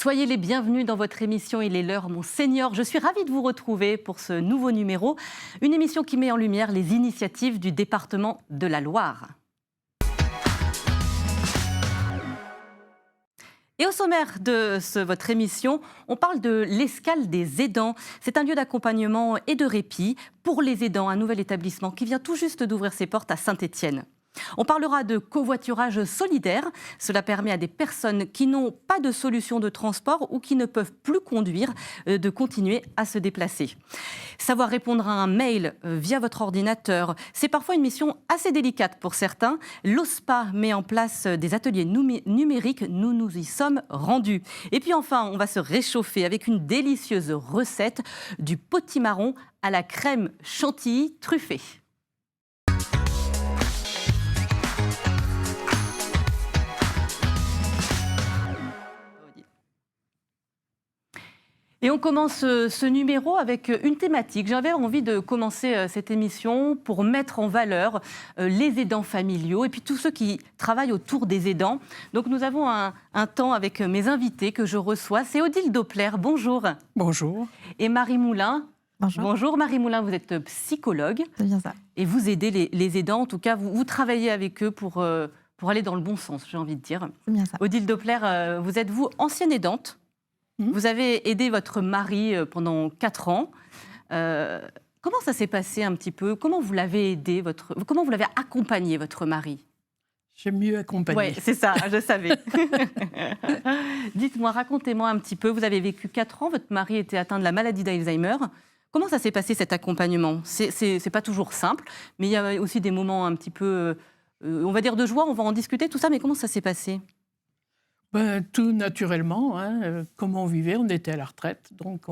Soyez les bienvenus dans votre émission Il est l'heure, mon Seigneur. Je suis ravie de vous retrouver pour ce nouveau numéro, une émission qui met en lumière les initiatives du département de la Loire. Et au sommaire de votre émission, on parle de l'Escale des aidants. C'est un lieu d'accompagnement et de répit pour les aidants, un nouvel établissement qui vient tout juste d'ouvrir ses portes à Saint-Étienne. On parlera de covoiturage solidaire. Cela permet à des personnes qui n'ont pas de solution de transport ou qui ne peuvent plus conduire de continuer à se déplacer. Savoir répondre à un mail via votre ordinateur, c'est parfois une mission assez délicate pour certains. L'OSPA met en place des ateliers numériques. Nous nous y sommes rendus. Et puis enfin, on va se réchauffer avec une délicieuse recette du potimarron à la crème chantilly truffée. Et on commence ce numéro avec une thématique. J'avais envie de commencer cette émission pour mettre en valeur les aidants familiaux et puis tous ceux qui travaillent autour des aidants. Donc nous avons un temps avec mes invités que je reçois. C'est Odile Doppler, bonjour. Bonjour. Et Marie Moulin. Bonjour. Bonjour Marie Moulin, vous êtes psychologue. C'est bien ça. Et vous aidez les aidants, en tout cas vous travaillez avec eux pour aller dans le bon sens, j'ai envie de dire. C'est bien ça. Odile Doppler, vous êtes vous ancienne aidante. Vous avez aidé votre mari pendant 4 ans. Comment ça s'est passé un petit peu? Comment vous l'avez aidé, comment vous l'avez accompagné, votre mari? J'aime mieux accompagner. Oui, c'est ça, je savais. Dites-moi, racontez-moi un petit peu. Vous avez vécu 4 ans, votre mari était atteint de la maladie d'Alzheimer. Comment ça s'est passé, cet accompagnement? C'est pas toujours simple, mais il y a aussi des moments un petit peu, on va dire, de joie. On va en discuter, tout ça, mais comment ça s'est passé? Tout naturellement, comme on vivait, on était à la retraite, donc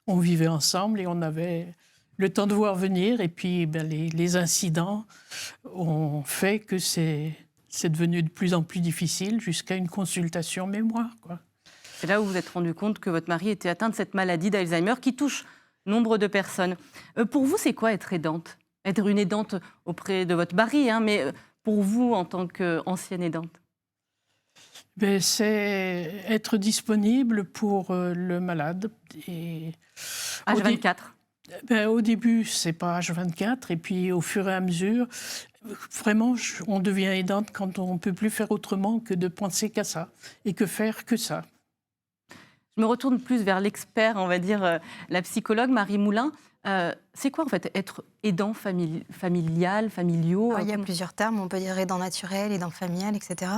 on vivait ensemble et on avait le temps de voir venir. Et puis les incidents ont fait que c'est devenu de plus en plus difficile jusqu'à une consultation mémoire, quoi. C'est là où vous vous êtes rendu compte que votre mari était atteint de cette maladie d'Alzheimer qui touche nombre de personnes. Pour vous, c'est quoi être aidante? Être une aidante auprès de votre mari, mais pour vous, en tant qu'ancienne aidante? C'est être disponible pour le malade. H24. Au début, c'est pas H24, et puis au fur et à mesure, vraiment, on devient aidante quand on ne peut plus faire autrement que de penser qu'à ça, et que faire que ça. Je me retourne plus vers l'expert, on va dire, la psychologue Marie Moulin. C'est quoi en fait être aidant familial, familiaux? Alors, il y a plusieurs termes, on peut dire aidant naturel, aidant familial, etc.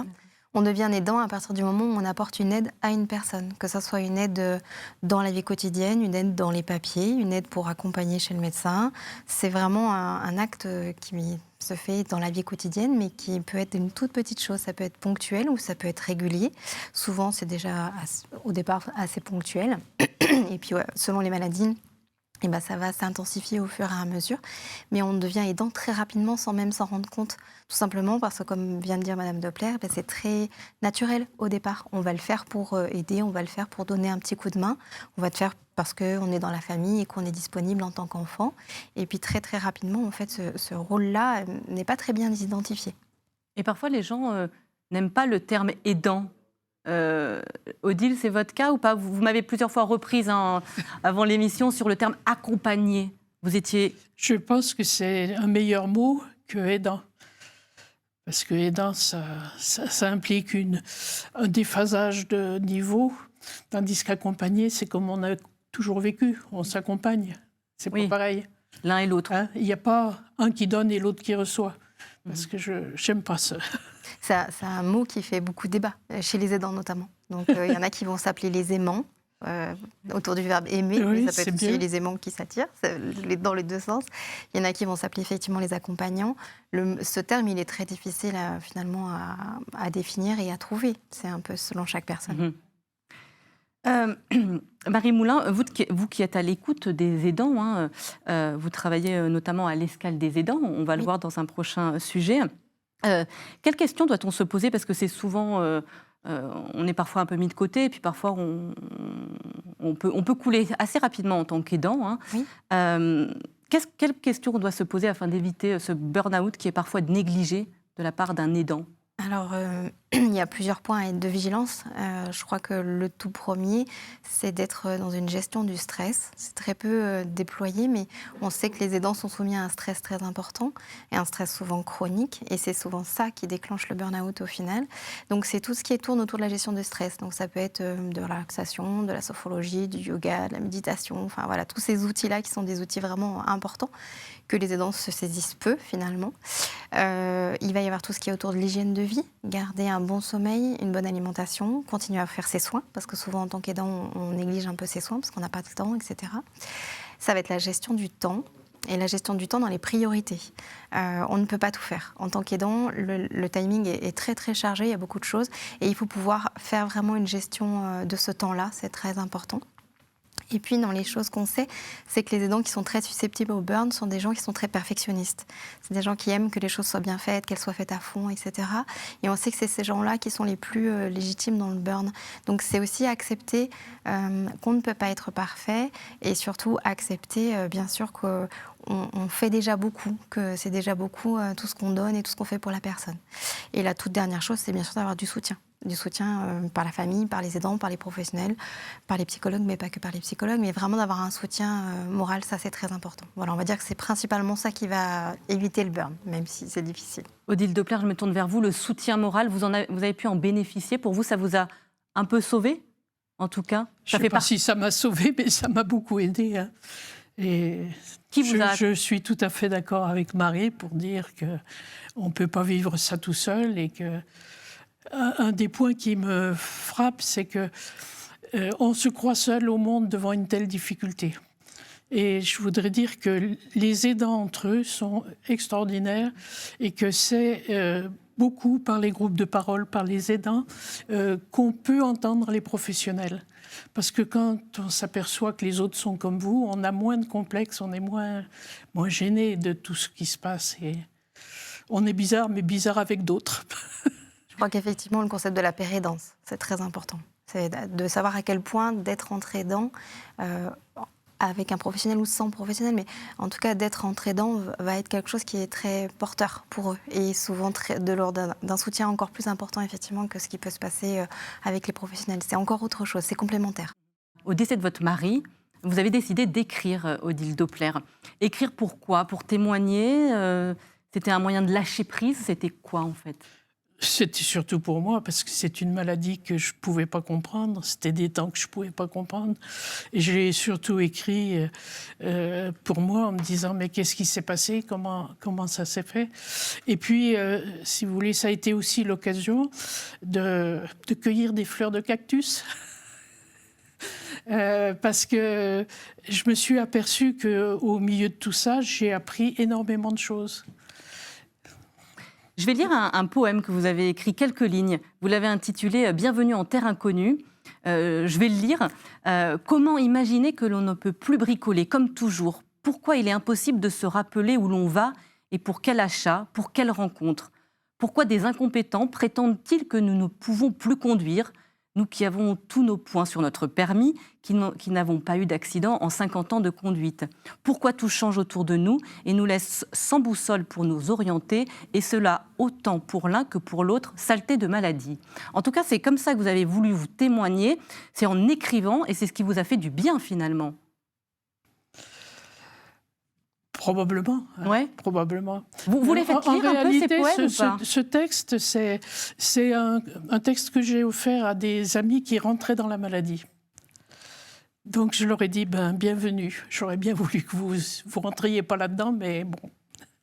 On devient aidant à partir du moment où on apporte une aide à une personne, que ce soit une aide dans la vie quotidienne, une aide dans les papiers, une aide pour accompagner chez le médecin. C'est vraiment un acte qui se fait dans la vie quotidienne, mais qui peut être une toute petite chose. Ça peut être ponctuel ou ça peut être régulier. Souvent, c'est déjà au départ assez ponctuel. Et puis, selon les maladies, ça va s'intensifier au fur et à mesure. Mais on devient aidant très rapidement sans même s'en rendre compte. Tout simplement parce que, comme vient de dire Madame Doppler, c'est très naturel au départ. On va le faire pour aider, on va le faire pour donner un petit coup de main. On va le faire parce qu'on est dans la famille et qu'on est disponible en tant qu'enfant. Et puis très très rapidement, en fait, ce rôle-là n'est pas très bien identifié. Et parfois, les gens n'aiment pas le terme aidant. Odile, c'est votre cas ou pas? Vous m'avez plusieurs fois reprise avant l'émission sur le terme accompagner. Vous étiez... Je pense que c'est un meilleur mot que aidant. Parce que aidant, ça implique un déphasage de niveau, tandis qu'accompagner, c'est comme on a toujours vécu, on s'accompagne. C'est pas pareil. L'un et l'autre. Il n'y a pas un qui donne et l'autre qui reçoit. Parce que je n'aime pas ça. C'est un mot qui fait beaucoup de débat, chez les aidants notamment. Donc il y en a qui vont s'appeler les aimants, autour du verbe aimer, oui, mais ça peut être aussi bien. les aimants qui s'attirent, dans les deux sens. Il y en a qui vont s'appeler effectivement les accompagnants. Ce terme, il est très difficile finalement à définir et à trouver. C'est un peu selon chaque personne. Marie Moulin, vous qui êtes à l'écoute des aidants, vous travaillez notamment à l'Escale des aidants, on va le voir dans un prochain sujet. Quelles questions doit-on se poser? Parce que c'est souvent, on est parfois un peu mis de côté, et puis parfois on peut couler assez rapidement en tant qu'aidant. Oui. Quelles questions on doit se poser afin d'éviter ce burn-out qui est parfois négligé de la part d'un aidant? Alors, il y a plusieurs points à être de vigilance. Je crois que le tout premier, c'est d'être dans une gestion du stress. C'est très peu déployé, mais on sait que les aidants sont soumis à un stress très important et un stress souvent chronique. Et c'est souvent ça qui déclenche le burn-out au final. Donc c'est tout ce qui tourne autour de la gestion du stress. Donc ça peut être de la relaxation, de la sophrologie, du yoga, de la méditation. Enfin voilà, tous ces outils-là qui sont des outils vraiment importants que les aidants se saisissent peu finalement. Il va y avoir tout ce qui est autour de l'hygiène de vie, garder un bon sommeil, une bonne alimentation, continuer à faire ses soins, parce que souvent en tant qu'aidant, on néglige un peu ses soins parce qu'on n'a pas de temps, etc. Ça va être la gestion du temps, et la gestion du temps dans les priorités. On ne peut pas tout faire. En tant qu'aidant, le timing est très très chargé, il y a beaucoup de choses, et il faut pouvoir faire vraiment une gestion de ce temps-là, c'est très important. Et puis, dans les choses qu'on sait, c'est que les aidants qui sont très susceptibles au burn sont des gens qui sont très perfectionnistes. C'est des gens qui aiment que les choses soient bien faites, qu'elles soient faites à fond, etc. Et on sait que c'est ces gens-là qui sont les plus légitimes dans le burn. Donc, c'est aussi accepter qu'on ne peut pas être parfait et surtout accepter, bien sûr, qu'on fait déjà beaucoup, que c'est déjà beaucoup tout ce qu'on donne et tout ce qu'on fait pour la personne. Et la toute dernière chose, c'est bien sûr d'avoir du soutien. Du soutien par la famille, par les aidants, par les professionnels, par les psychologues, mais pas que par les psychologues, mais vraiment d'avoir un soutien moral, ça c'est très important. Voilà, on va dire que c'est principalement ça qui va éviter le burn, même si c'est difficile. Odile Doppler, je me tourne vers vous. Le soutien moral, vous avez pu en bénéficier. Pour vous, ça vous a un peu sauvé, en tout cas? Je ne sais pas si ça m'a sauvé, mais ça m'a beaucoup aidé. Hein. Et je suis tout à fait d'accord avec Marie pour dire qu'on ne peut pas vivre ça tout seul et que un des points qui me frappe, c'est que on se croit seul au monde devant une telle difficulté. Et je voudrais dire que les aidants entre eux sont extraordinaires et que c'est beaucoup par les groupes de parole, par les aidants, qu'on peut entendre les professionnels. Parce que quand on s'aperçoit que les autres sont comme vous, on a moins de complexes, on est moins gêné de tout ce qui se passe. Et on est bizarre, mais bizarre avec d'autres. Je crois qu'effectivement, le concept de la pérédance, c'est très important. C'est de savoir à quel point d'être entre aidants, avec un professionnel ou sans professionnel, mais en tout cas, d'être entre aidants va être quelque chose qui est très porteur pour eux et souvent de l'ordre d'un soutien encore plus important, effectivement, que ce qui peut se passer avec les professionnels. C'est encore autre chose, c'est complémentaire. Au décès de votre mari, vous avez décidé d'écrire, Odile Doppler. Écrire pourquoi? Pour témoigner? C'était un moyen de lâcher prise? C'était quoi, en fait? C'était surtout pour moi, parce que c'est une maladie que je ne pouvais pas comprendre. C'était des temps que je ne pouvais pas comprendre. Et j'ai surtout écrit pour moi en me disant « mais qu'est-ce qui s'est passé? Comment ça s'est fait ?» Et puis, si vous voulez, ça a été aussi l'occasion de cueillir des fleurs de cactus. Parce que je me suis aperçue qu'au milieu de tout ça, j'ai appris énormément de choses. Je vais lire un poème que vous avez écrit, quelques lignes. Vous l'avez intitulé « Bienvenue en terre inconnue ». Je vais le lire. Comment imaginer que l'on ne peut plus bricoler comme toujours? Pourquoi il est impossible de se rappeler où l'on va et pour quel achat, pour quelle rencontre? Pourquoi des incompétents prétendent-ils que nous ne pouvons plus conduire, nous qui avons tous nos points sur notre permis, qui n'avons pas eu d'accident en 50 ans de conduite? Pourquoi tout change autour de nous et nous laisse sans boussole pour nous orienter, et cela autant pour l'un que pour l'autre, saleté de maladie? En tout cas, c'est comme ça que vous avez voulu vous témoigner, c'est en écrivant, et c'est ce qui vous a fait du bien finalement. Probablement. Hein, ouais. Probablement. Vous voulez faire lire un peu ces poèmes ou pas? Ce texte, c'est un texte que j'ai offert à des amis qui rentraient dans la maladie. Donc je leur ai dit, bienvenue. J'aurais bien voulu que vous rentriez pas là-dedans, mais bon.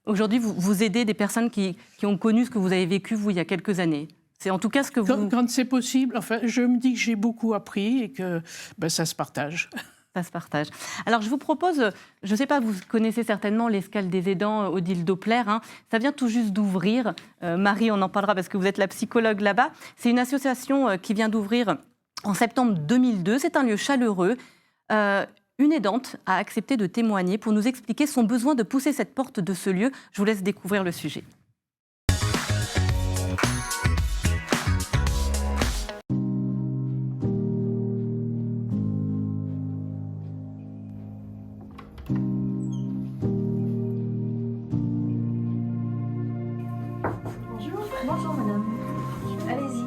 Aujourd'hui, vous aidez des personnes qui ont connu ce que vous avez vécu, vous, il y a quelques années. C'est en tout cas ce que vous... Quand c'est possible, enfin, je me dis que j'ai beaucoup appris et que ça se partage. Ça se partage. Alors, je vous propose, je ne sais pas, vous connaissez certainement l'escale des aidants, Odile Doppler. Hein. Ça vient tout juste d'ouvrir. Marie, on en parlera parce que vous êtes la psychologue là-bas. C'est une association qui vient d'ouvrir en septembre 2002. C'est un lieu chaleureux. Une aidante a accepté de témoigner pour nous expliquer son besoin de pousser cette porte de ce lieu. Je vous laisse découvrir le sujet. Bonjour madame. Allez-y.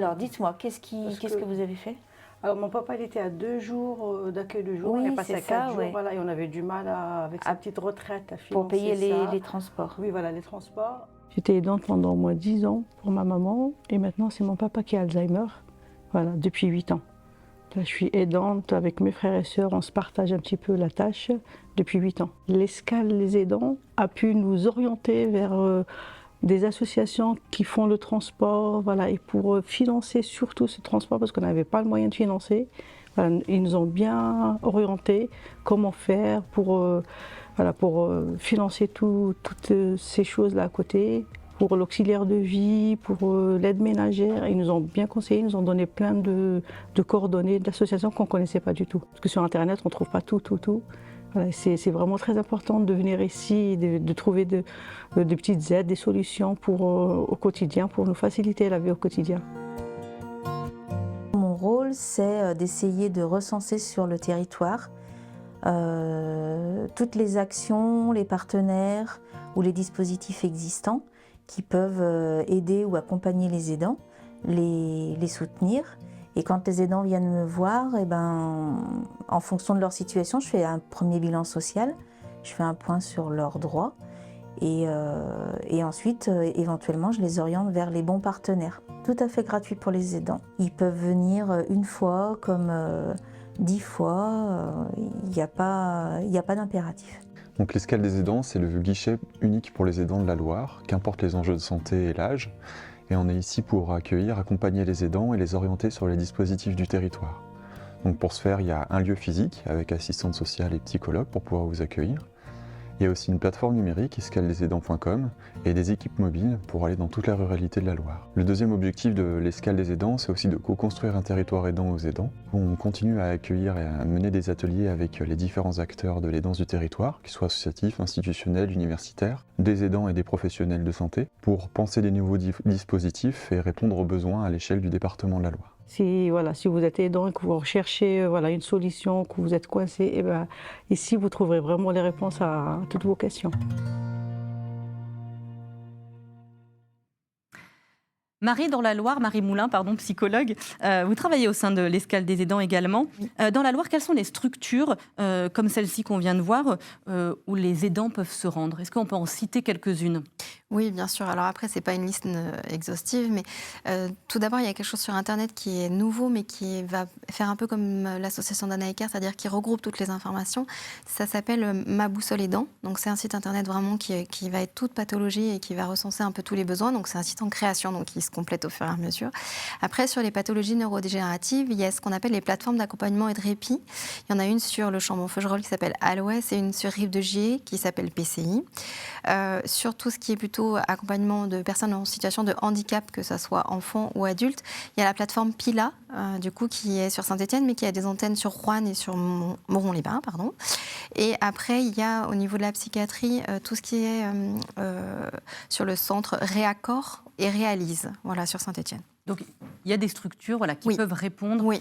Alors, dites-moi, qu'est-ce que vous avez fait? Alors, mon papa, il était à 2 jours d'accueil de jour. Oui, il est passé à c'est 4 ça, jours, ouais. voilà, et on avait du mal avec sa petite retraite à financer Pour payer ça. les transports. Oui, voilà, les transports. J'étais aidante pendant au moins 10 ans pour ma maman et maintenant c'est mon papa qui a Alzheimer, voilà, depuis 8 ans. Là, je suis aidante avec mes frères et sœurs, on se partage un petit peu la tâche depuis 8 ans. L'escale Les Aidants a pu nous orienter vers des associations qui font le transport, voilà, et pour financer surtout ce transport parce qu'on n'avait pas le moyen de financer. Voilà, ils nous ont bien orientés comment faire pour financer toutes ces choses-là à côté, pour l'auxiliaire de vie, pour l'aide ménagère. Ils nous ont bien conseillé, ils nous ont donné plein de coordonnées d'associations qu'on ne connaissait pas du tout. Parce que sur Internet, on ne trouve pas tout. Voilà, c'est vraiment très important de venir ici, de trouver de petites aides, des solutions au quotidien, pour nous faciliter la vie au quotidien. Mon rôle, c'est d'essayer de recenser sur le territoire toutes les actions, les partenaires ou les dispositifs existants qui peuvent aider ou accompagner les aidants, les soutenir. Et quand les aidants viennent me voir, en fonction de leur situation, je fais un premier bilan social, je fais un point sur leurs droits et ensuite, éventuellement, je les oriente vers les bons partenaires. Tout à fait gratuit pour les aidants. Ils peuvent venir une fois comme 10 fois, il n'y a pas d'impératif. Donc l'escale des aidants, c'est le guichet unique pour les aidants de la Loire, qu'importe les enjeux de santé et l'âge. Et on est ici pour accompagner les aidants et les orienter sur les dispositifs du territoire. Donc pour ce faire, il y a un lieu physique avec assistante sociale et psychologue pour pouvoir vous accueillir. Il y a aussi une plateforme numérique, escaledesaidants.com, et des équipes mobiles pour aller dans toute la ruralité de la Loire. Le deuxième objectif de l'escale des aidants, c'est aussi de co-construire un territoire aidant aux aidants. On continue à accueillir et à mener des ateliers avec les différents acteurs de l'aidance du territoire, qu'ils soient associatifs, institutionnels, universitaires, des aidants et des professionnels de santé, pour penser des nouveaux dispositifs et répondre aux besoins à l'échelle du département de la Loire. Si vous êtes aidant et que vous recherchez une solution, que vous êtes coincé, ici vous trouverez vraiment les réponses à toutes vos questions. Marie, dans la Loire, Marie Moulin, psychologue, vous travaillez au sein de l'escale des aidants également. Dans la Loire, quelles sont les structures, comme celle-ci qu'on vient de voir, où les aidants peuvent se rendre? Est-ce qu'on peut en citer quelques-unes? Oui, bien sûr. Alors après, c'est pas une liste exhaustive, mais tout d'abord, il y a quelque chose sur Internet qui est nouveau, mais qui va faire un peu comme l'association d'Anna Eckert, c'est-à-dire qui regroupe toutes les informations. Ça s'appelle Ma Boussole Aidant. Donc c'est un site Internet vraiment qui va être toute pathologie et qui va recenser un peu tous les besoins. Donc c'est un site en création, donc qui se complète au fur et à mesure. Après, sur les pathologies neurodégénératives, il y a ce qu'on appelle les plateformes d'accompagnement et de répit. Il y en a une sur le Chambon-Feugerolles qui s'appelle Aloès et une sur Rive-de-Gier qui s'appelle PCI. Sur tout ce qui est plutôt accompagnement de personnes en situation de handicap, que ce soit enfants ou adultes, il y a la plateforme PILA, qui est sur Saint-Étienne, mais qui a des antennes sur Roanne et sur Moron-les-Bains, pardon. Et après, il y a au niveau de la psychiatrie tout ce qui est sur le centre Réaccord et Réalise, sur Saint-Étienne. Donc, il y a des structures qui peuvent répondre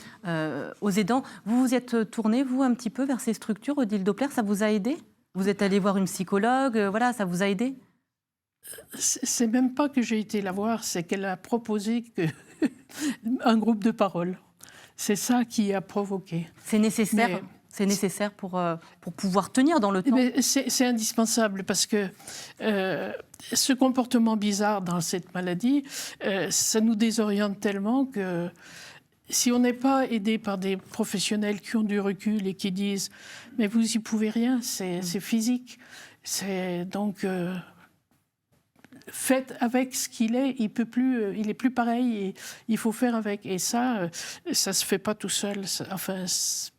aux aidants. Vous vous êtes tourné, vous, un petit peu vers ces structures, Odile Doppler, ça vous a aidé? Vous êtes allé voir une psychologue, ça vous a aidé? C'est même pas que j'ai été la voir, c'est qu'elle a proposé un groupe de parole. C'est ça qui a provoqué. C'est nécessaire. C'est nécessaire pour pouvoir tenir dans le temps. C'est indispensable parce que ce comportement bizarre dans cette maladie, ça nous désoriente tellement que si on n'est pas aidé par des professionnels qui ont du recul et qui disent « mais vous y pouvez rien, c'est physique », donc faites avec ce qu'il est, il est plus pareil, et il faut faire avec. Et ça se fait pas tout seul.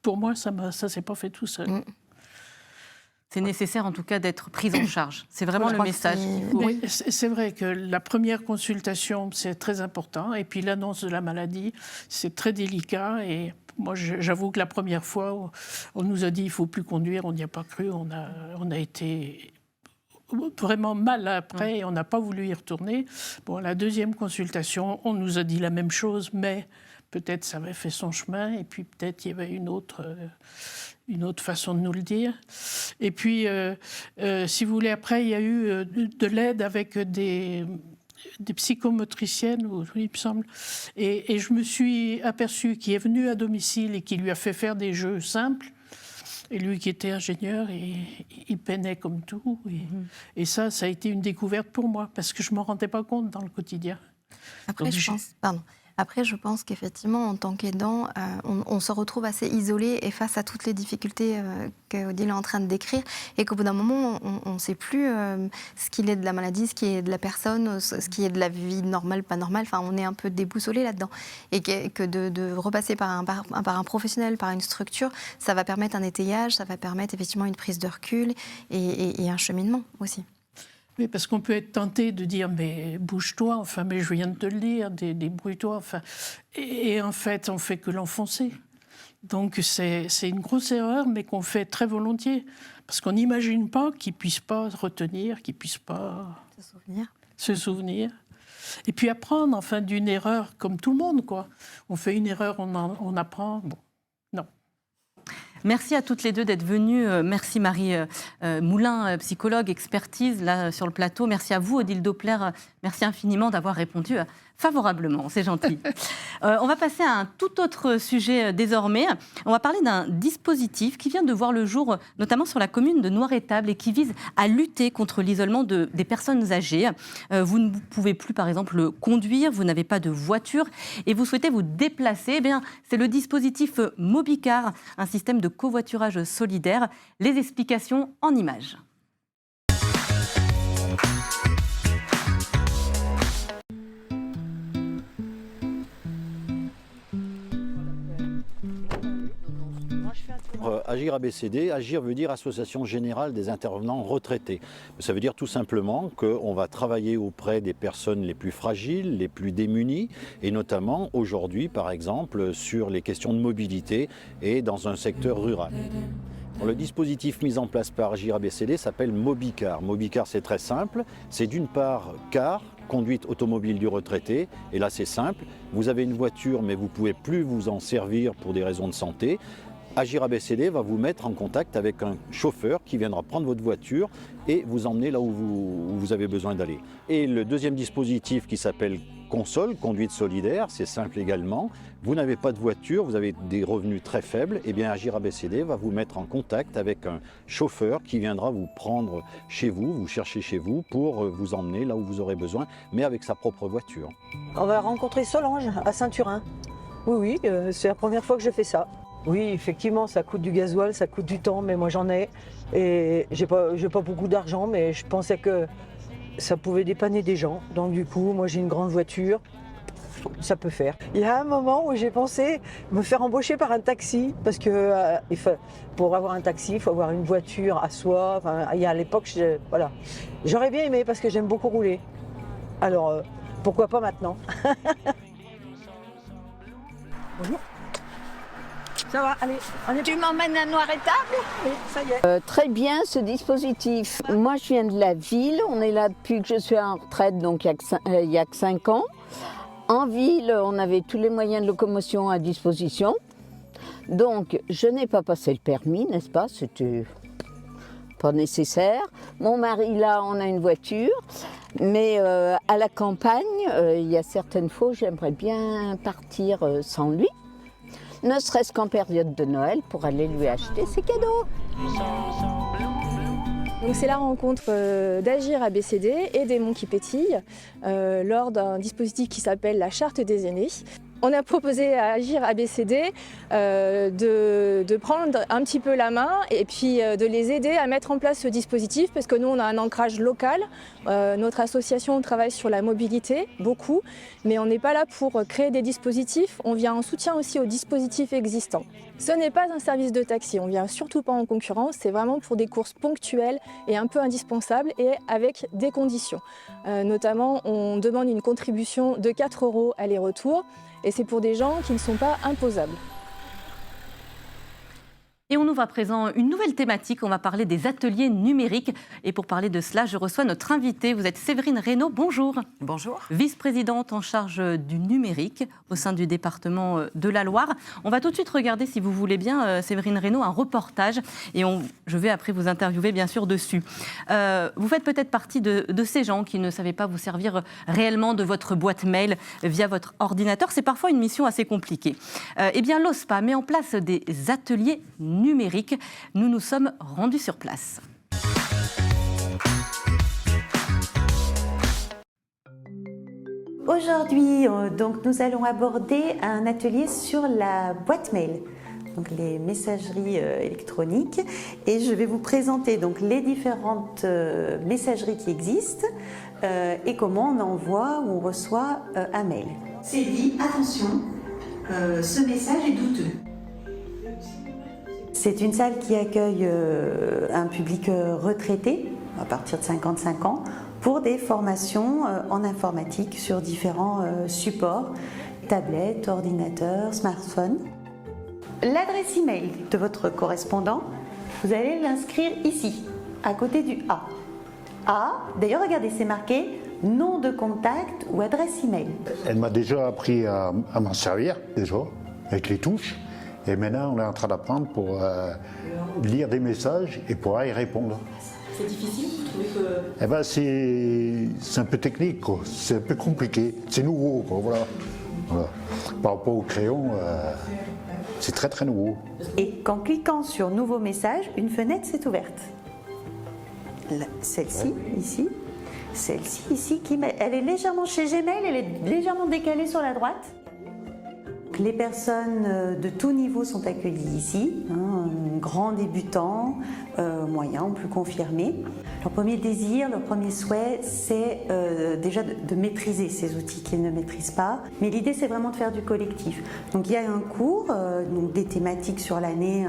Pour moi, ça s'est pas fait tout seul. C'est nécessaire en tout cas d'être prise en charge. C'est vraiment le message. Oui, c'est vrai que la première consultation, c'est très important. Et puis l'annonce de la maladie, c'est très délicat. Et moi, j'avoue que la première fois, on nous a dit il faut plus conduire, on n'y a pas cru. On a été vraiment mal après et on n'a pas voulu y retourner. Bon, la deuxième consultation, on nous a dit la même chose, mais peut-être ça avait fait son chemin et puis peut-être il y avait une autre façon de nous le dire. Et puis, si vous voulez, après, il y a eu de l'aide avec des psychomotriciennes, il me semble. Et je me suis aperçue qu'il est venu à domicile et qu'il lui a fait faire des jeux simples. Et lui qui était ingénieur, il peinait comme tout. Et ça a été une découverte pour moi, parce que je ne m'en rendais pas compte dans le quotidien. Après, je pense qu'effectivement, en tant qu'aidant, on se retrouve assez isolé et face à toutes les difficultés qu'Odile est en train de décrire, et qu'au bout d'un moment, on ne sait plus ce qu'il est de la maladie, ce qui est de la personne, ce qui est de la vie normale, pas normale. Enfin, on est un peu déboussolé là-dedans. Et que de repasser par un professionnel, par une structure, ça va permettre un étayage, ça va permettre effectivement une prise de recul et un cheminement aussi. Oui, parce qu'on peut être tenté de dire, mais bouge-toi, enfin, mais je viens de te le dire, débrouille-toi, enfin. Et en fait, on fait que l'enfoncer. Donc c'est une grosse erreur, mais qu'on fait très volontiers. Parce qu'on n'imagine pas qu'il ne puisse pas retenir, qu'il ne puisse pas se souvenir. Et puis apprendre, enfin, d'une erreur, comme tout le monde, quoi. On fait une erreur, on apprend. Bon, non. Merci à toutes les deux d'être venues. Merci Marie Moulin, psychologue, expertise là sur le plateau. Merci à vous Odile Doppler. Merci infiniment d'avoir répondu favorablement, c'est gentil. On va passer à un tout autre sujet désormais. On va parler d'un dispositif qui vient de voir le jour, notamment sur la commune de Noirétable, et qui vise à lutter contre l'isolement des personnes âgées. Vous ne pouvez plus, par exemple, conduire, vous n'avez pas de voiture et vous souhaitez vous déplacer. Eh bien, c'est le dispositif Mobicar, un système de covoiturage solidaire. Les explications en images. Agir ABCD, agir veut dire Association Générale des Intervenants Retraités. Ça veut dire tout simplement qu'on va travailler auprès des personnes les plus fragiles, les plus démunies, et notamment aujourd'hui, par exemple, sur les questions de mobilité et dans un secteur rural. Le dispositif mis en place par Agir ABCD s'appelle Mobicar. Mobicar, c'est très simple. C'est d'une part car, conduite automobile du retraité, et là c'est simple. Vous avez une voiture mais vous ne pouvez plus vous en servir pour des raisons de santé. Agir ABCD va vous mettre en contact avec un chauffeur qui viendra prendre votre voiture et vous emmener là où vous avez besoin d'aller. Et le deuxième dispositif qui s'appelle Console, conduite solidaire, c'est simple également. Vous n'avez pas de voiture, vous avez des revenus très faibles, et bien Agir ABCD va vous mettre en contact avec un chauffeur qui viendra vous prendre chez vous, vous chercher chez vous pour vous emmener là où vous aurez besoin, mais avec sa propre voiture. On va rencontrer Solange à Saint-Turin. Oui, c'est la première fois que je fais ça. Oui, effectivement, ça coûte du gasoil, ça coûte du temps, mais moi j'en ai. Et j'ai pas beaucoup d'argent, mais je pensais que ça pouvait dépanner des gens. Donc du coup, moi j'ai une grande voiture, ça peut faire. Il y a un moment où j'ai pensé me faire embaucher par un taxi, parce que pour avoir un taxi, il faut avoir une voiture à soi. Enfin, à l'époque, voilà. J'aurais bien aimé parce que j'aime beaucoup rouler. Alors, pourquoi pas maintenant? Bonjour. Ça va, allez. Tu m'emmènes à Noirétable? Oui, ça y est. Très bien ce dispositif. Moi je viens de la ville, on est là depuis que je suis en retraite, donc il y a que 5 ans. En ville, on avait tous les moyens de locomotion à disposition. Donc je n'ai pas passé le permis, n'est-ce pas? C'était pas nécessaire. Mon mari là, on a une voiture. Mais à la campagne, il y a certaines fois, j'aimerais bien partir sans lui. Ne serait-ce qu'en période de Noël pour aller lui acheter ses cadeaux. Donc c'est la rencontre d'Agir ABCD et des Monts qui pétillent lors d'un dispositif qui s'appelle la Charte des aînés. On a proposé à Agir ABCD de prendre un petit peu la main et puis de les aider à mettre en place ce dispositif parce que nous on a un ancrage local. Notre association travaille sur la mobilité, beaucoup, mais on n'est pas là pour créer des dispositifs, on vient en soutien aussi aux dispositifs existants. Ce n'est pas un service de taxi, on ne vient surtout pas en concurrence, c'est vraiment pour des courses ponctuelles et un peu indispensables et avec des conditions. Notamment, on demande une contribution de 4 € aller-retour. Et c'est pour des gens qui ne sont pas imposables. Et on ouvre à présent une nouvelle thématique. On va parler des ateliers numériques. Et pour parler de cela, je reçois notre invitée. Vous êtes Séverine Reynaud. Bonjour. Bonjour. Vice-présidente en charge du numérique au sein du département de la Loire. On va tout de suite regarder, si vous voulez bien, Séverine Reynaud, un reportage. Et je vais après vous interviewer, bien sûr, dessus. Vous faites peut-être partie de ces gens qui ne savaient pas vous servir réellement de votre boîte mail via votre ordinateur. C'est parfois une mission assez compliquée. Eh bien, l'OSPA met en place des ateliers numériques. Nous nous sommes rendus sur place. Aujourd'hui, donc, nous allons aborder un atelier sur la boîte mail, donc les messageries électroniques, et je vais vous présenter donc les différentes messageries qui existent et comment on envoie ou on reçoit un mail. C'est dit, attention, ce message est douteux. C'est une salle qui accueille un public retraité à partir de 55 ans pour des formations en informatique sur différents supports, tablettes, ordinateurs, smartphones. L'adresse email de votre correspondant, vous allez l'inscrire ici, à côté du A. A, d'ailleurs regardez, c'est marqué nom de contact ou adresse email. Elle m'a déjà appris à m'en servir, déjà, avec les touches. Et maintenant, on est en train d'apprendre pour lire des messages et pouvoir y répondre. C'est difficile, vous trouvez que... Eh ben, c'est un peu technique, quoi. C'est un peu compliqué. C'est nouveau, quoi, voilà. Par rapport au crayon, c'est très très nouveau. Et qu'en cliquant sur nouveau message, une fenêtre s'est ouverte. Celle-ci, ici. Celle-ci, ici, elle est légèrement chez Gmail, elle est légèrement décalée sur la droite. Les personnes de tout niveau sont accueillies ici, grands débutants, moyens ou plus confirmés. Leur premier désir, leur premier souhait, c'est déjà de maîtriser ces outils qu'ils ne maîtrisent pas. Mais l'idée, c'est vraiment de faire du collectif. Donc il y a un cours, donc des thématiques sur l'année,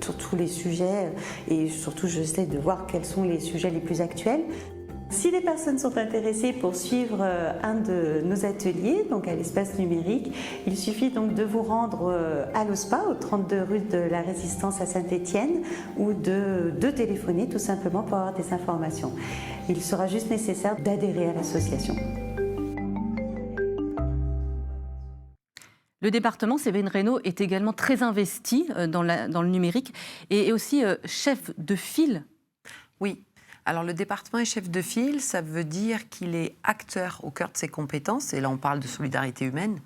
sur tous les sujets, et surtout j'essaie de voir quels sont les sujets les plus actuels. Si les personnes sont intéressées pour suivre un de nos ateliers, donc à l'espace numérique, il suffit donc de vous rendre à l'OSPA, au 32 rue de la Résistance à Saint-Étienne, ou de téléphoner tout simplement pour avoir des informations. Il sera juste nécessaire d'adhérer à l'association. Le département, Séverine Reynaud, est également très investi dans le numérique et aussi chef de file. Oui. Alors, le département est chef de file, ça veut dire qu'il est acteur au cœur de ses compétences, et là on parle de solidarité humaine,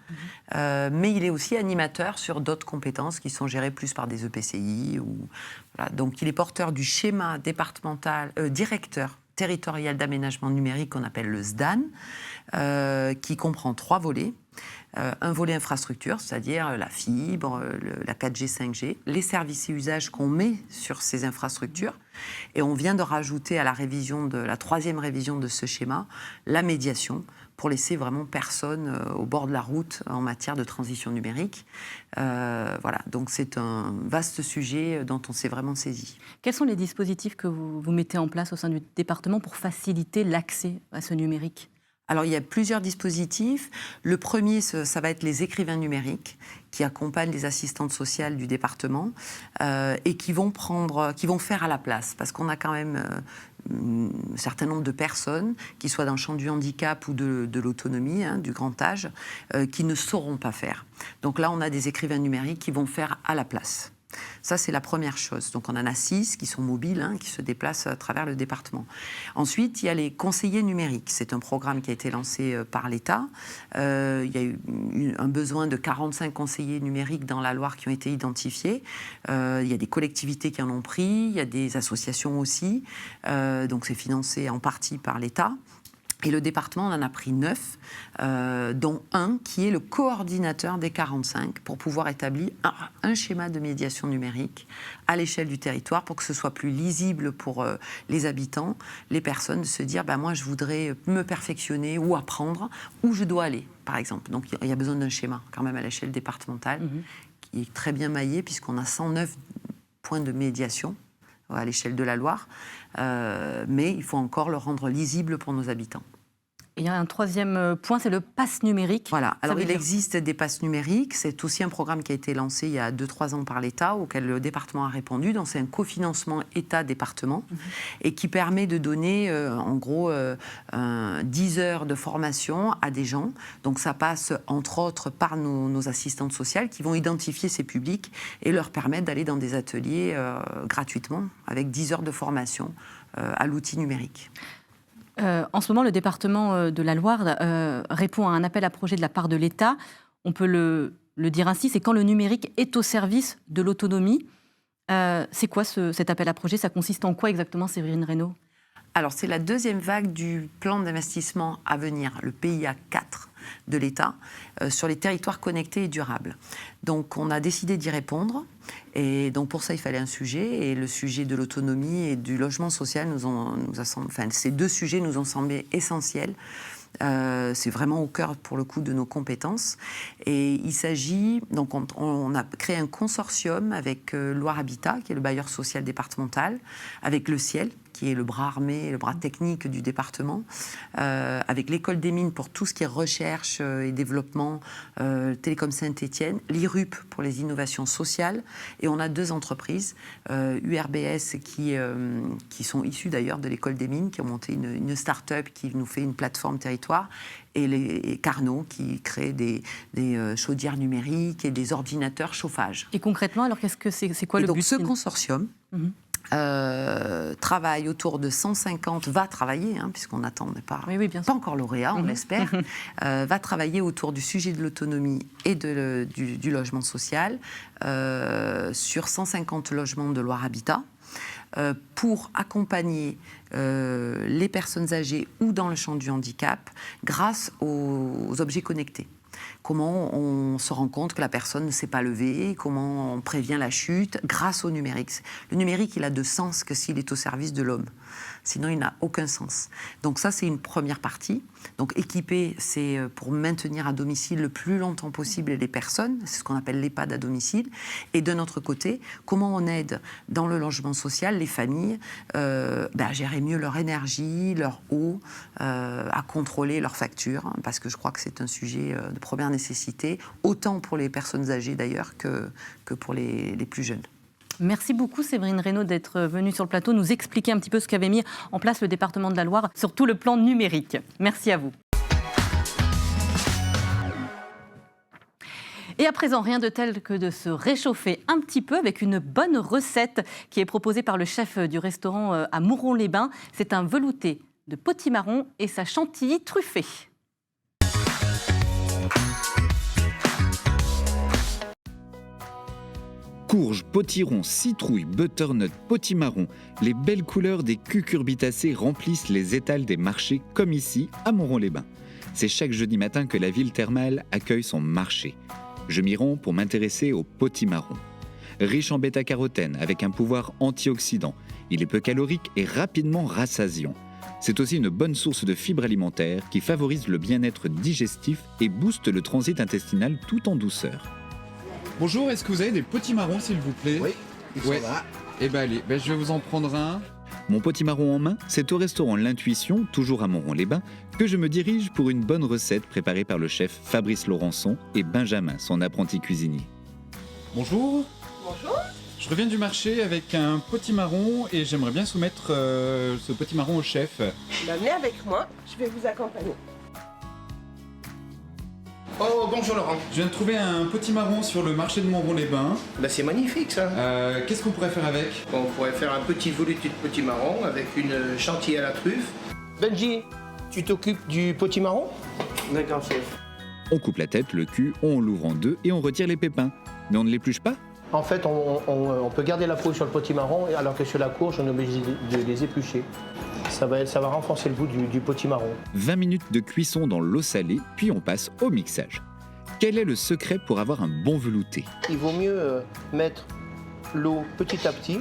mais il est aussi animateur sur d'autres compétences qui sont gérées plus par des EPCI. Voilà. Donc, il est porteur du schéma départemental, directeur territorial d'aménagement numérique qu'on appelle le SDAN, qui comprend 3 volets. Un volet infrastructure, c'est-à-dire la fibre, la 4G, 5G, les services et usages qu'on met sur ces infrastructures. Et on vient de rajouter à la 3e révision de ce schéma, la médiation, pour laisser vraiment personne au bord de la route en matière de transition numérique. Voilà, donc c'est un vaste sujet dont on s'est vraiment saisi. Quels sont les dispositifs que vous mettez en place au sein du département pour faciliter l'accès à ce numérique ? Alors, il y a plusieurs dispositifs. Le premier, ça va être les écrivains numériques qui accompagnent les assistantes sociales du département et qui vont faire à la place. Parce qu'on a quand même un certain nombre de personnes, qui soient dans le champ du handicap ou de l'autonomie, du grand âge, qui ne sauront pas faire. Donc là, on a des écrivains numériques qui vont faire à la place. Ça, c'est la première chose. Donc, on en a 6 qui sont mobiles, qui se déplacent à travers le département. Ensuite, il y a les conseillers numériques. C'est un programme qui a été lancé par l'État. Il y a eu un besoin de 45 conseillers numériques dans la Loire qui ont été identifiés. Il y a des collectivités qui en ont pris, il y a des associations aussi. Donc, c'est financé en partie par l'État. Et le département en a pris 9, dont un qui est le coordinateur des 45 pour pouvoir établir un schéma de médiation numérique à l'échelle du territoire pour que ce soit plus lisible pour les habitants, les personnes, de se dire moi je voudrais me perfectionner ou apprendre où je dois aller, par exemple. Donc il y a besoin d'un schéma quand même à l'échelle départementale qui est très bien maillé puisqu'on a 109 points de médiation à l'échelle de la Loire, mais il faut encore le rendre lisible pour nos habitants. Et il y a un troisième point, c'est le pass numérique. Voilà, alors il existe des passes numériques, c'est aussi un programme qui a été lancé il y a 2-3 ans par l'État, auquel le département a répondu, donc c'est un cofinancement État-département, et qui permet de donner en gros 10 heures de formation à des gens. Donc ça passe entre autres par nos assistantes sociales qui vont identifier ces publics et leur permettre d'aller dans des ateliers gratuitement, avec 10 heures de formation à l'outil numérique. En ce moment, le département de la Loire répond à un appel à projet de la part de l'État. On peut le dire ainsi, c'est quand le numérique est au service de l'autonomie. C'est quoi cet appel à projet? Ça consiste en quoi exactement, Séverine Reynaud? Alors, c'est la deuxième vague du plan d'investissement à venir, le PIA 4 de l'État, sur les territoires connectés et durables. Donc, on a décidé d'y répondre. Et donc, pour ça, il fallait un sujet. Et le sujet de l'autonomie et du logement social ces deux sujets nous ont semblé essentiels. C'est vraiment au cœur, pour le coup, de nos compétences. Et il s'agit... Donc, on a créé un consortium avec Loire Habitat, qui est le bailleur social départemental, avec le Ciel, qui est le bras armé, le bras technique du département, avec l'École des Mines pour tout ce qui est recherche et développement, Télécom Saint-Étienne, l'IRUP pour les innovations sociales, et on a 2 entreprises, URBS qui sont issues d'ailleurs de l'École des Mines, qui ont monté une start-up qui nous fait une plateforme territoire, et Carnot qui crée des chaudières numériques et des ordinateurs chauffage. Et concrètement, alors c'est quoi le but? Donc ce consortium travaille autour de 150, va travailler, puisqu'on n'attend pas encore lauréat, on l'espère, va travailler autour du sujet de l'autonomie et du logement social sur 150 logements de Loire Habitat pour accompagner les personnes âgées ou dans le champ du handicap grâce aux objets connectés. Comment on se rend compte que la personne ne s'est pas levée, comment on prévient la chute grâce au numérique. Le numérique, il a de sens que s'il est au service de l'homme. Sinon, il n'a aucun sens. Donc ça, c'est une première partie. Donc équiper, c'est pour maintenir à domicile le plus longtemps possible les personnes. C'est ce qu'on appelle l'EHPAD à domicile. Et d'un autre côté, comment on aide dans le logement social les familles à gérer mieux leur énergie, leur eau, à contrôler leurs factures. Parce que je crois que c'est un sujet de première nécessité, autant pour les personnes âgées d'ailleurs que pour les plus jeunes. Merci beaucoup Séverine Reynaud d'être venue sur le plateau nous expliquer un petit peu ce qu'avait mis en place le département de la Loire sur tout le plan numérique. Merci à vous. Et à présent, rien de tel que de se réchauffer un petit peu avec une bonne recette qui est proposée par le chef du restaurant à Mouron-les-Bains. C'est un velouté de potimarron et sa chantilly truffée. Courge, potiron, citrouille, butternut, potimarron, les belles couleurs des cucurbitacées remplissent les étals des marchés comme ici à Mouron-les-Bains. C'est chaque jeudi matin que la ville thermale accueille son marché. Je m'y rends pour m'intéresser au potimarron. Riche en bêta-carotène avec un pouvoir antioxydant, il est peu calorique et rapidement rassasiant. C'est aussi une bonne source de fibres alimentaires qui favorise le bien-être digestif et booste le transit intestinal tout en douceur. Bonjour, est-ce que vous avez des potimarrons s'il vous plaît? Oui, ils sont là. Eh bien allez, je vais vous en prendre un. Mon potimarron en main, c'est au restaurant L'Intuition, toujours à Mouron-les-Bains, que je me dirige pour une bonne recette préparée par le chef Fabrice Laurençon et Benjamin, son apprenti cuisinier. Bonjour. Bonjour. Je reviens du marché avec un potimarron et j'aimerais bien soumettre ce potimarron au chef. Venez avec moi, je vais vous accompagner. Oh, bonjour Laurent. Je viens de trouver un potimarron sur le marché de Mouron-les-Bains. Bah, c'est magnifique ça. Qu'est-ce qu'on pourrait faire avec? On pourrait faire un petit velouté de potimarron avec une chantilly à la truffe. Benji, tu t'occupes du potimarron? D'accord, chef. On coupe la tête, le cul, on l'ouvre en deux et on retire les pépins. Mais on ne l'épluche pas? En fait, on peut garder la peau sur le potimarron alors que sur la courge, on est obligé de les éplucher. Ça va renforcer le goût du potimarron. 20 minutes de cuisson dans l'eau salée, puis on passe au mixage. Quel est le secret pour avoir un bon velouté? Il vaut mieux mettre l'eau petit à petit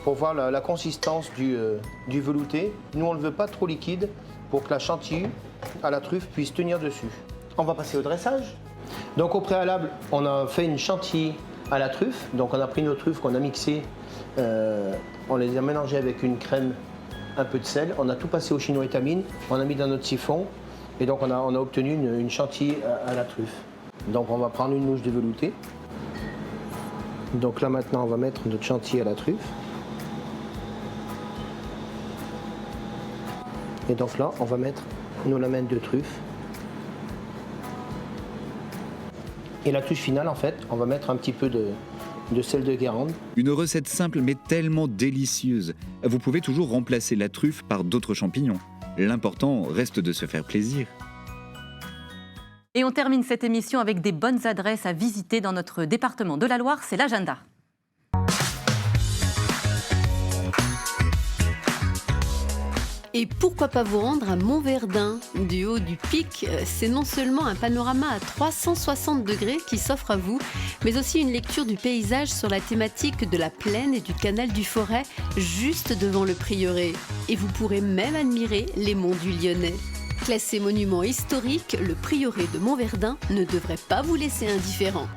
pour voir la consistance du velouté. Nous, on ne le veut pas trop liquide pour que la chantilly à la truffe puisse tenir dessus. On va passer au dressage. Donc au préalable, on a fait une chantilly à la truffe. Donc on a pris nos truffes qu'on a mixées, on les a mélangées avec une crème, un peu de sel. On a tout passé au chinois étamine, on a mis dans notre siphon. Et donc on a obtenu une chantilly à la truffe. Donc on va prendre une mouche de velouté. Donc là maintenant on va mettre notre chantilly à la truffe. Et donc là on va mettre nos lamelles de truffe. Et la touche finale en fait, on va mettre un petit peu de sel de Guérande. Une recette simple mais tellement délicieuse. Vous pouvez toujours remplacer la truffe par d'autres champignons. L'important reste de se faire plaisir. Et on termine cette émission avec des bonnes adresses à visiter dans notre département de la Loire, c'est l'agenda. Et pourquoi pas vous rendre à Montverdun? Du haut du pic, c'est non seulement un panorama à 360 degrés qui s'offre à vous, mais aussi une lecture du paysage sur la thématique de la plaine et du canal du Forêt, juste devant le prieuré. Et vous pourrez même admirer les monts du Lyonnais. Classé monument historique, le prieuré de Montverdun ne devrait pas vous laisser indifférent.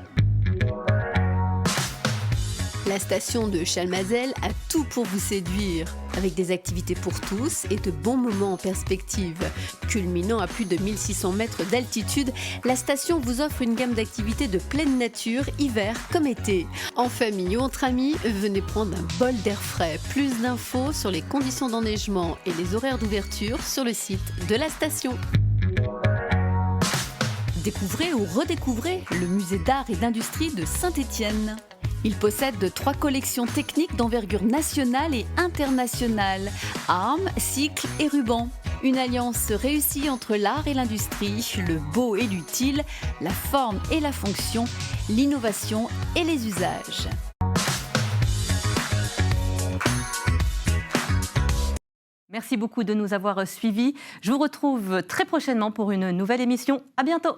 La station de Chalmazel a tout pour vous séduire, avec des activités pour tous et de bons moments en perspective. Culminant à plus de 1600 mètres d'altitude, la station vous offre une gamme d'activités de pleine nature, hiver comme été. En famille ou entre amis, venez prendre un bol d'air frais. Plus d'infos sur les conditions d'enneigement et les horaires d'ouverture sur le site de la station. Découvrez ou redécouvrez le musée d'art et d'industrie de Saint-Étienne. Il possède 3 collections techniques d'envergure nationale et internationale, armes, cycles et rubans. Une alliance réussie entre l'art et l'industrie, le beau et l'utile, la forme et la fonction, l'innovation et les usages. Merci beaucoup de nous avoir suivis. Je vous retrouve très prochainement pour une nouvelle émission. À bientôt.